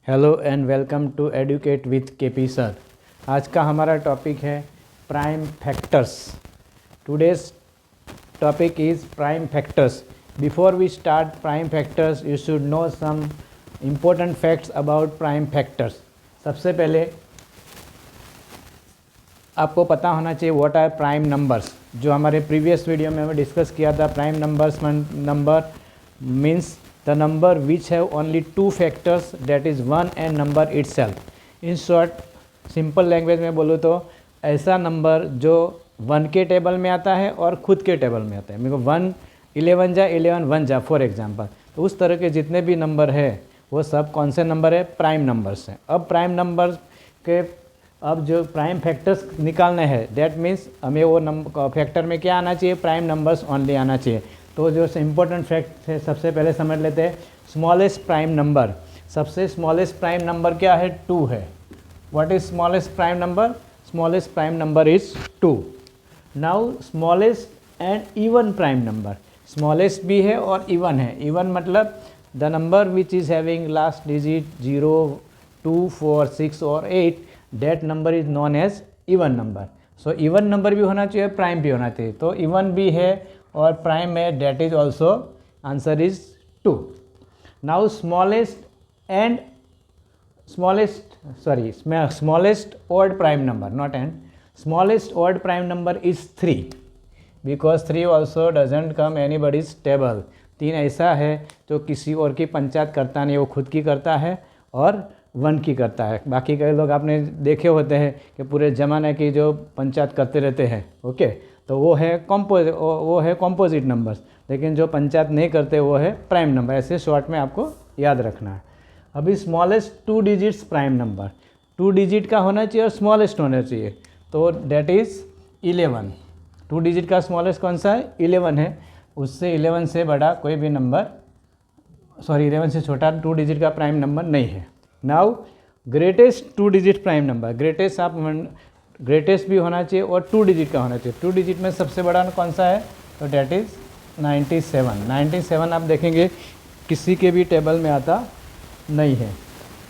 Hello and welcome to educate with KP sir. आज का हमारा टॉपिक है prime factors. Today's topic is prime factors. Before we start prime factors you should know some important facts about prime factors. सबसे पहले आपको पता होना चाहिए व्हाट आर प्राइम नंबर्स। जो हमारे प्रीवियस वीडियो में हमें डिस्कस किया था, prime numbers number means the number which have only two factors, that is 1 and number itself. in short simple language में बोलूँ तो ऐसा नंबर जो 1 के टेबल में आता है और खुद के टेबल में आता है। मेरे को 1 11 जा 11 1 जा फॉर एग्जांपल, तो उस तरह के जितने भी नंबर है वो सब कौन से नंबर है? प्राइम नंबर्स हैं। अब प्राइम नंबर के अब जो प्राइम फैक्टर्स निकालने हैं, दैट मीन्स हमें वो नंबर फैक्टर में क्या आना चाहिए? प्राइम नंबर्स ओनली आना चाहिए। तो जो इम्पोर्टेंट फैक्ट है सबसे पहले समझ लेते हैं। स्मॉलेस्ट प्राइम नंबर, सबसे स्मॉलेस्ट प्राइम नंबर क्या है? 2 है। What is smallest prime number? Smallest prime number is 2। Now smallest and even prime number, smallest भी है और इवन है। इवन मतलब the number which is having last digit 0, 2, 4, 6 और 8, that number is known as even number. So even number भी होना चाहिए, prime भी होना चाहिए। तो इवन भी है और प्राइम है, that is also answer is 2। Now smallest odd prime number, not and, smallest odd prime number is 3 because 3 also doesn't come anybody's table. 3 ऐसा है जो किसी और की पंचायत करता नहीं, वो खुद की करता है और 1 की करता है। बाकी कई लोग आपने देखे होते हैं कि पूरे ज़माने की जो पंचायत करते रहते हैं, ओके, तो वो है कॉम्पोजिट नंबर्स। लेकिन जो पंचायत नहीं करते वो है प्राइम नंबर। ऐसे शॉर्ट में आपको याद रखना है। अभी smallest 2 digits prime number, 2 digit का होना चाहिए और स्मॉलेस्ट होना चाहिए, तो डेट इज़ 11। 2 डिजिट का स्मॉलेस्ट कौन सा है? 11 है। उससे 11 से बड़ा कोई भी नंबर, 11 से छोटा 2 डिजिट का प्राइम नंबर नहीं है। Now greatest 2 digit prime number, greatest भी होना चाहिए और 2 डिजिट का होना चाहिए। 2 डिजिट में सबसे बड़ा कौन सा है? तो डेट इज़ 97। 97 आप देखेंगे किसी के भी टेबल में आता नहीं है।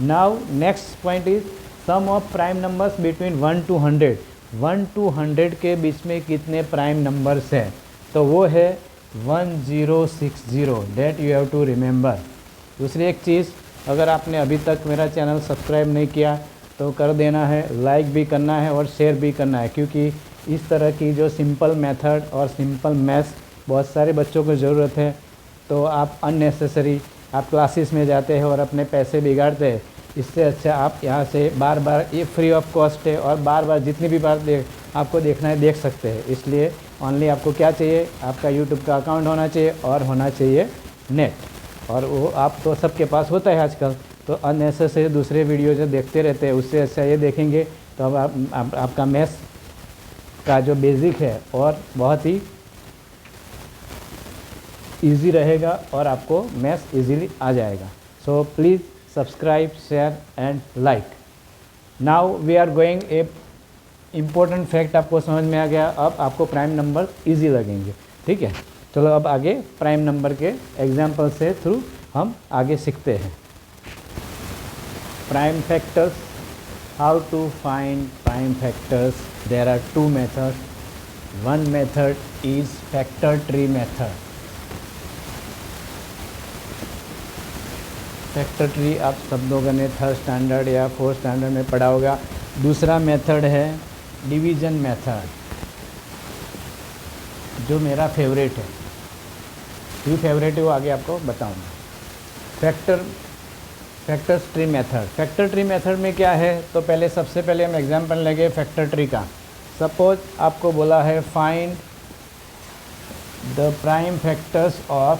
Now next point is sum of prime numbers between 1 to 100। 1 to 100 के बीच में कितने प्राइम नंबर्स हैं? तो वो है 1060, that you have to remember. दूसरी एक चीज़, अगर आपने अभी तक मेरा चैनल सब्सक्राइब नहीं किया तो कर देना है, लाइक भी करना है और शेयर भी करना है, क्योंकि इस तरह की जो सिंपल मेथड और सिंपल मैथ्स बहुत सारे बच्चों को ज़रूरत है। तो आप अननेसेसरी आप क्लासेस में जाते हैं और अपने पैसे बिगाड़ते हैं। इससे अच्छा आप यहाँ से बार बार, ये फ्री ऑफ कॉस्ट है और बार बार जितनी भी बार आपको देखना है देख सकते हैं। इसलिए ओनली आपको क्या चाहिए? आपका यूट्यूब का अकाउंट होना चाहिए और होना चाहिए नेट, और वो आप तो सबके पास होता है आजकल। तो अननेसेसरी दूसरे वीडियो जो देखते रहते हैं, उससे अच्छा ये देखेंगे तो अब आपका मैथ्स का जो बेसिक है और बहुत ही इजी रहेगा और आपको मैथ्स इजीली आ जाएगा। So please subscribe, share and like. Now we are going a important fact. आपको समझ में आ गया, अब आपको प्राइम नंबर इजी लगेंगे, ठीक है। चलो अब आगे प्राइम नंबर के एग्जाम्पल से थ्रू हम आगे सीखते हैं। Prime factors, how to find prime factors? There are 2 methods. One method is factor tree method। Factor tree आप सब लोगों ने 3rd स्टैंडर्ड या 4th स्टैंडर्ड में पढ़ा होगा। दूसरा मेथड है डिवीज़न मेथड, जो मेरा फेवरेट है। क्यों फेवरेट है वो आगे आपको बताऊंगा। Factor tree method, factor tree method में क्या है? तो पहले सबसे पहले हम एग्जांपल लेंगे फैक्टर ट्री का। सपोज आपको बोला है find the prime factors of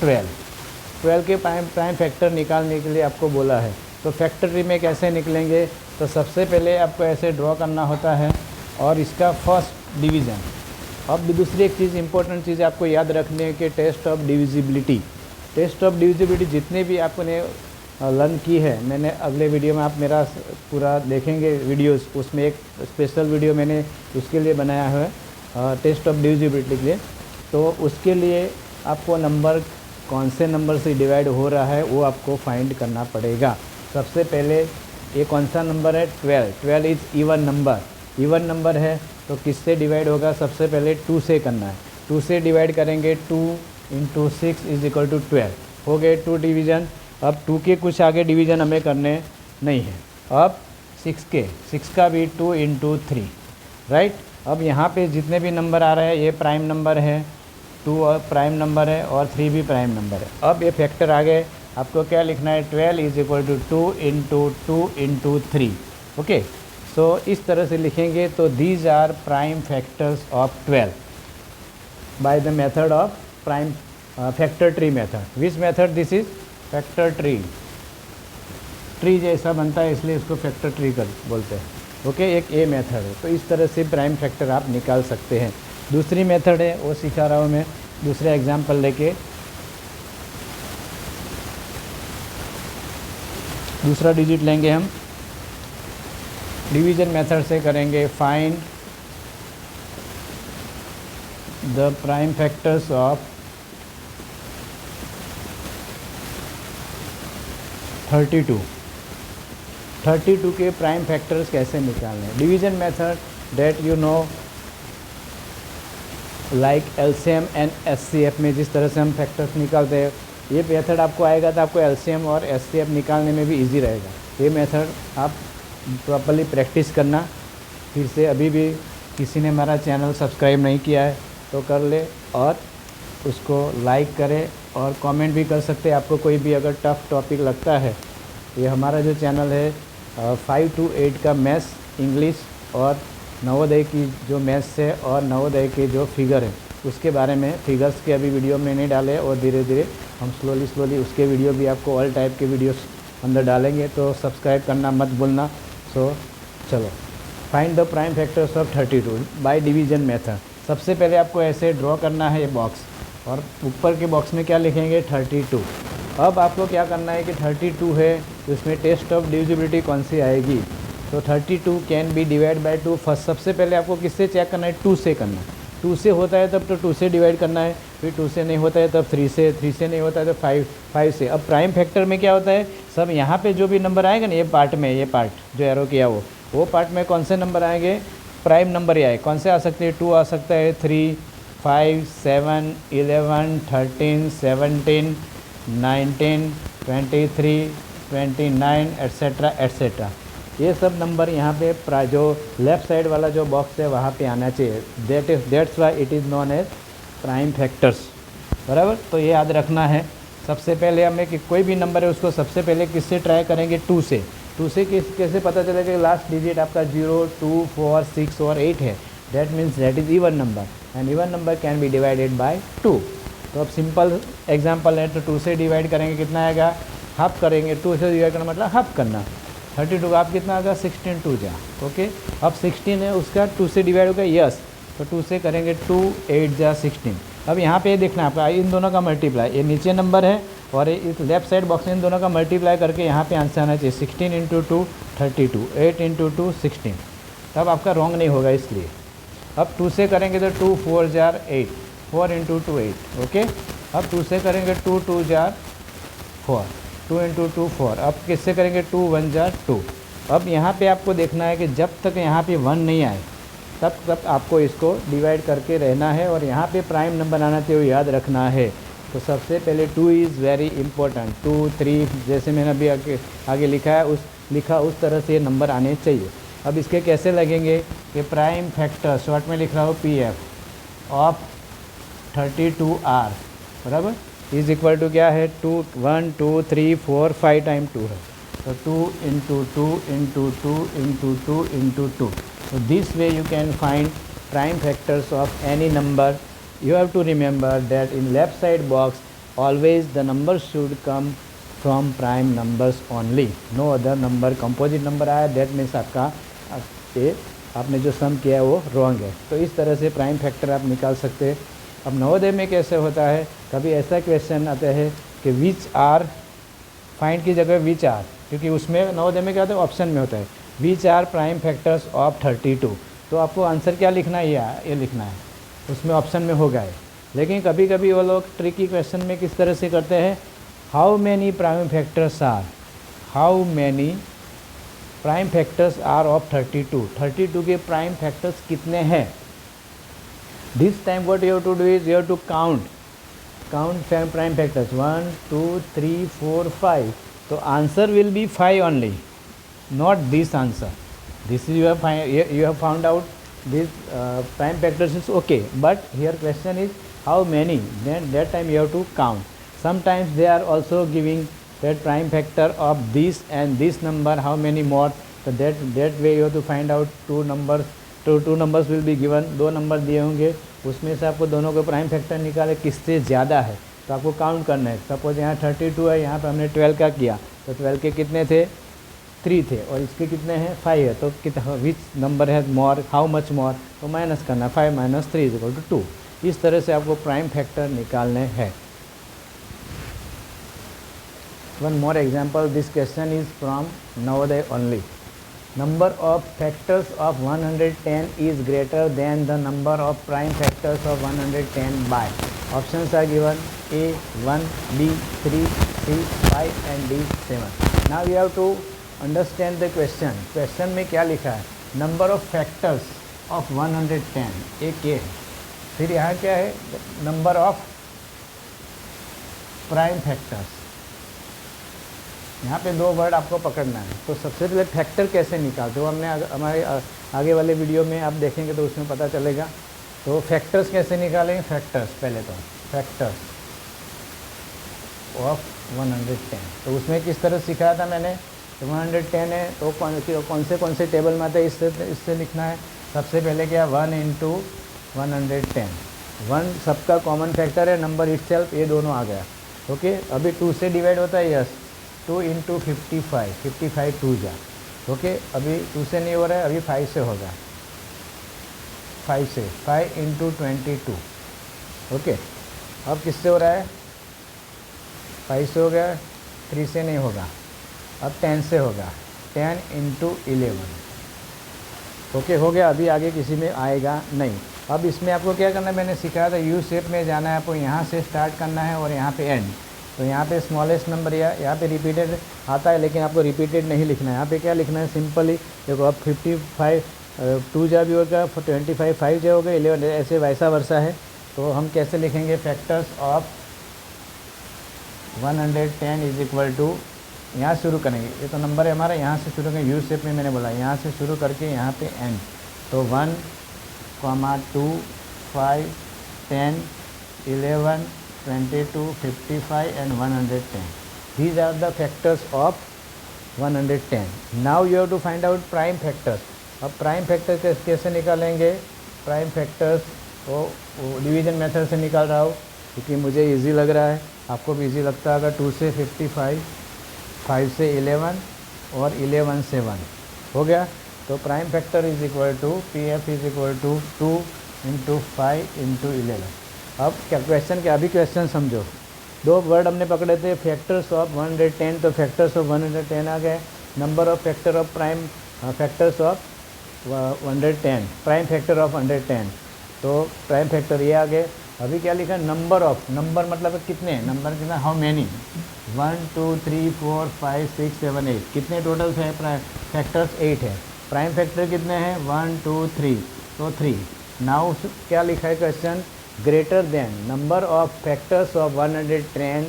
12 के प्राइम फैक्टर निकालने के लिए आपको बोला है। तो फैक्टर ट्री में कैसे निकलेंगे? तो सबसे पहले आपको ऐसे ड्रॉ करना होता है और इसका फर्स्ट डिवीज़न। अब भी दूसरी एक चीज़, इंपॉर्टेंट चीज़ आपको याद रखनी है कि test of divisibility. Test of divisibility जितने भी आपने लर्न की है, मैंने अगले वीडियो में आप मेरा पूरा देखेंगे वीडियोस, उसमें एक स्पेशल वीडियो मैंने उसके लिए बनाया है टेस्ट ऑफ डिविजिबिलिटी के लिए। तो उसके लिए आपको नंबर कौन से नंबर से डिवाइड हो रहा है वो आपको फाइंड करना पड़ेगा। सबसे पहले ये कौन सा नंबर है, 12। 12 is even number, even number है तो किससे डिवाइड होगा, सबसे पहले 2 से करना है। 2 से डिवाइड करेंगे, 2 × 6 इज़ इक्वल टू 12, हो गए 2 डिवीज़न। अब 2 के कुछ आगे डिवीज़न हमें करने नहीं है। अब 6 का भी 2 × 3, राइट। अब यहाँ पे जितने भी नंबर आ रहे हैं ये प्राइम नंबर है, 2 और प्राइम नंबर है और 3 भी प्राइम नंबर है। अब ये फैक्टर आ गए, आपको क्या लिखना है, 12 is equal to 2 × 2 × 3। Okay, so इस तरह से लिखेंगे तो these are prime factors of 12 by the method of prime factor tree method. Which method, this is factor tree, tree जैसा बनता है इसलिए इसको फैक्टर ट्री कर बोलते हैं। ओके, एक ए मेथड है। तो इस तरह से प्राइम फैक्टर आप निकाल सकते हैं। दूसरी मेथड है वो सिखा रहा हूँ मैं, दूसरा एग्जांपल लेके। दूसरा डिजिट लेंगे हम, डिवीजन मेथड से करेंगे, find the prime factors of 32। 32 के प्राइम फैक्टर्स कैसे निकालने, division method that you know like LCM and HCF में जिस तरह से हम फैक्टर्स निकालते हैं, ये मेथड आपको आएगा तो आपको एलसीएम और एचसीएफ निकालने में भी इजी रहेगा। ये मेथड आप प्रॉपर्ली प्रैक्टिस करना। फिर से अभी भी किसी ने हमारा चैनल सब्सक्राइब नहीं किया है तो कर ले और उसको लाइक करें और कमेंट भी कर सकते हैं। आपको कोई भी अगर टफ़ टॉपिक लगता है, ये हमारा जो चैनल है 5 to 8 का मैथ्स, इंग्लिश और नवोदय की जो मैथ्स है और नवोदय के जो फिगर है उसके बारे में, फिगर्स के अभी वीडियो में नहीं डाले और धीरे धीरे हम स्लोली उसके वीडियो भी आपको ऑल टाइप के वीडियोस अंदर डालेंगे, तो सब्सक्राइब करना मत भूलना। सो चलो, find the prime factors of 32 by division method. सबसे पहले आपको ऐसे ड्रॉ करना है ये बॉक्स और ऊपर के बॉक्स में क्या लिखेंगे, 32। अब आपको क्या करना है कि 32 है तो इसमें टेस्ट ऑफ डिविजिबिलिटी कौन सी आएगी, तो 32 can be divide by 2। First सबसे पहले आपको किससे चेक करना है, 2 से करना है। 2 से होता है तब तो 2 से डिवाइड करना है, फिर 2 से नहीं होता है तब 3 से, 3 से नहीं होता है तो 5 से। अब प्राइम फैक्टर में क्या होता है, सब यहाँ पे जो भी नंबर आएगा ना, ये पार्ट में, ये पार्ट जो एरो किया वो पार्ट में कौन से नंबर आएंगे, प्राइम नंबर ही आए। कौन से आ सकते हैं, 2 आ सकता है, 3, 5, 7, 11, 13, 17, 19, 23, 29 एट्सेट्रा एट्सेट्रा। ये सब नंबर यहाँ पे जो लेफ़्ट साइड वाला जो बॉक्स है वहाँ पे आना चाहिए। That's why it is known as prime factors, बराबर। तो ये याद रखना है। सबसे पहले हमें कि कोई भी नंबर है उसको सबसे पहले किससे ट्राई करेंगे, 2 से। 2 से कैसे पता चलेगा कि लास्ट डिजिट आपका 0, 2, 4, 6 और 8 है, that means that is even number and even number can be divided by 2। तो अब सिंपल एग्जांपल है, तो 2 से डिवाइड करेंगे कितना आएगा, हाफ करेंगे। 2 से डिवाइड करना मतलब हाफ करना। 32 का आप कितना आएगा, 16 2 जा, ओके। अब 16 है उसका 2 से डिवाइड होगा, यस, तो 2 से करेंगे 2, 8 जा 16। अब यहाँ पे देखना है आपका इन दोनों का मल्टीप्लाई, ये नीचे नंबर है और इस लेफ्ट साइड बॉक्स में इन दोनों का मल्टीप्लाई करके यहाँ पे आंसर आना चाहिए। 16 × 2 32, 8 × 2 16, तब आपका रॉन्ग नहीं होगा इसलिए। अब 2 से करेंगे तो 2 4 जार 8, 4 × 2 8, ओके। अब 2 से करेंगे 2 2 जार 4, 2 × 2 4। अब किससे करेंगे, 2 1 जार 2। अब यहाँ पे आपको देखना है कि जब तक यहाँ पे 1 नहीं आए तब आपको इसको डिवाइड करके रहना है और यहाँ पे प्राइम नंबर आना चाहिए, याद रखना है। तो सबसे पहले 2 इज़ वेरी इंपॉर्टेंट। 2 3 जैसे मैंने अभी आगे लिखा है उस तरह से ये नंबर आने चाहिए। अब इसके कैसे लगेंगे कि प्राइम फैक्टर, शॉर्ट में लिख रहा हूँ PF ऑफ 32R, बराबर, इज़ इक्वल टू क्या है, 2 1 2 3 4 5 टाइम 2 है, तो 2 × 2 × 2 × 2 × 2। So this way you can find prime factors of any number. You have to remember that in left side box always the numbers should come from prime numbers only. No other number, composite number आया that means आपका आपने जो सम किया है वो wrong है। तो इस तरह से प्राइम फैक्टर आप निकाल सकते हैं। अब नवोदय में कैसे होता है, कभी ऐसा क्वेश्चन आता है कि विच आर, फाइंड की जगह विच आर, क्योंकि उसमें नवोदय में क्या होता है, ऑप्शन में होता है which are prime factors of 32। तो आपको आंसर क्या लिखना है, ये लिखना है, उसमें ऑप्शन में होगा है। लेकिन कभी कभी वो लोग ट्रिकी क्वेश्चन में किस तरह से करते हैं, how many prime factors are, how many prime factors are of 32 के प्राइम फैक्टर्स कितने हैं। This time what you have to do is you have to count prime factors 1 2 3 4 5, तो answer will be 5 only, not this answer. This is you have found out this prime factors is okay, but here question is how many, then that time you have to count. Sometimes they are also giving that prime factor of this and this number, how many more, so that way you have to find out two numbers will be given, दो number दिए होंगे, उसमें से आपको दोनों को prime factor निकाले किससे ज़्यादा है, तो आपको काउंट करना है। सपोज यहाँ 32 है, यहाँ पर हमने 12 का किया, तो 12 के कितने थे, 3 थे, और इसके कितने हैं 5 है, तो कितना विच नंबर है मोर, हाउ मच मोर, तो माइनस करना, 5 - 3 = 2। इस तरह से आपको प्राइम फैक्टर निकालने हैं। One more example, this question is from Navodaya only. Number of factors of 110 is greater than the number of prime factors of 110 by, options are given A 1, B 3, C 5 and D 7। Now you have to understand the question में क्या लिखा है, number of factors of 110 एक ये है, फिर यहाँ क्या है, नंबर ऑफ प्राइम फैक्टर्स, यहाँ पे दो वर्ड आपको पकड़ना है। तो सबसे पहले फैक्टर कैसे निकालते हो, हमने हमारे आगे वाले वीडियो में आप देखेंगे तो उसमें पता चलेगा। तो फैक्टर्स कैसे निकालेंगे, फैक्टर्स पहले तो फैक्टर्स ऑफ 110, तो उसमें किस तरह सिखाया था मैंने, 110 है तो कौन से टेबल में आता है, इससे लिखना है। सबसे पहले क्या, 1 × 110, 1 सबका कॉमन फैक्टर है, नंबर इटसेल्फ, ये दोनों आ गया। ओके, अभी 2 से डिवाइड होता है, यस, 2 × 55, 55 2 जा। ओके, अभी 2 से नहीं हो रहा है, अभी 5 से होगा, 5 से, 5 × 22। ओके, अब किससे हो रहा है, 5 से हो गया, 3 से नहीं होगा, अब 10 से होगा, 10 × 11। ओके, हो गया, अभी आगे किसी में आएगा नहीं। अब इसमें आपको क्या करना है, मैंने सिखाया था यू शेप में जाना है, आपको यहाँ से स्टार्ट करना है और यहाँ पे एंड। तो यहाँ पे स्मॉलेस्ट नंबर या यहाँ पे रिपीटेड आता है, लेकिन आपको रिपीटेड नहीं लिखना है, यहाँ पे क्या लिखना है, सिंपली देखो, अब 55 2 जा भी होगा, 25 5 जा होगा, 11 ऐसे वैसा वर्षा है। तो हम कैसे लिखेंगे, factors of 110 is equal to, यहाँ शुरू करेंगे, ये तो नंबर है हमारा, यहाँ से शुरू करेंगे, यू शेप में मैंने बोला, यहाँ से शुरू करके यहाँ पे एंड। तो 1, 2, 5, 10, 11, 22, 55 and 110. These are the factors of 110. Now you have to find out prime factors. अब प्राइम फैक्टर कैसे निकालेंगे, प्राइम फैक्टर्स वो डिवीज़न मेथड से निकाल रहा हूँ क्योंकि मुझे इजी लग रहा है, आपको भी इजी लगता है। अगर 2 से 55, 5 से 11 और 11 से 1 हो गया, तो prime factor is equal to PF is equal to 2 × 5 × 11। अब क्या क्वेश्चन, क्या अभी क्वेश्चन समझो, दो वर्ड हमने पकड़े थे, फैक्टर्स ऑफ 110, तो फैक्टर्स ऑफ 110 आ गए, number of factor of prime factors of 110, prime factor of 110, तो प्राइम फैक्टर ये आ गए। अभी क्या लिखा, नंबर ऑफ, नंबर मतलब कितने, नंबर कितना, हाउ मैनी, 1 2 3 4 5 6 7 8, कितने टोटल है फैक्टर्स, 8 है। प्राइम फैक्टर कितने हैं, 1 2 3, तो 3। नाउ क्या लिखा है question, greater than, number of factors of 110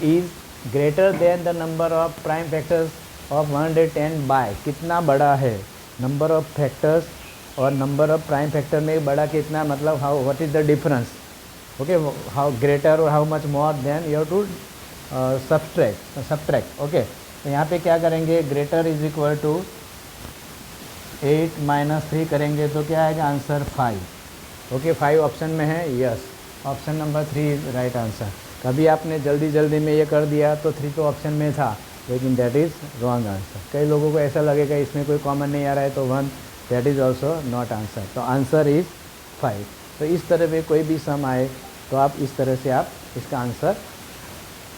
is greater than the number of prime factors of 110 by, कितना बड़ा है नंबर ऑफ फैक्टर्स और नंबर ऑफ प्राइम फैक्टर में बड़ा कितना, मतलब how, what is the difference. Okay, how greater और how much more, then you have to subtract. Okay, तो यहाँ पे क्या करेंगे, ग्रेटर इज इक्वल टू 8 - 3 करेंगे तो क्या आएगा आंसर, 5। ओके, 5 ऑप्शन में है, yes, option number 3 is right answer. कभी आपने जल्दी में ये कर दिया तो 3 तो ऑप्शन में था, लेकिन दैट इज़ रॉन्ग आंसर। कई लोगों को ऐसा लगेगा इसमें कोई कॉमन नहीं आ रहा है तो 1, that is also not answer, तो आंसर इज़ 5। तो इस तरह पे कोई भी सम आए तो आप इस तरह से आप इसका आंसर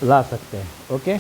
ला सकते हैं। ओके।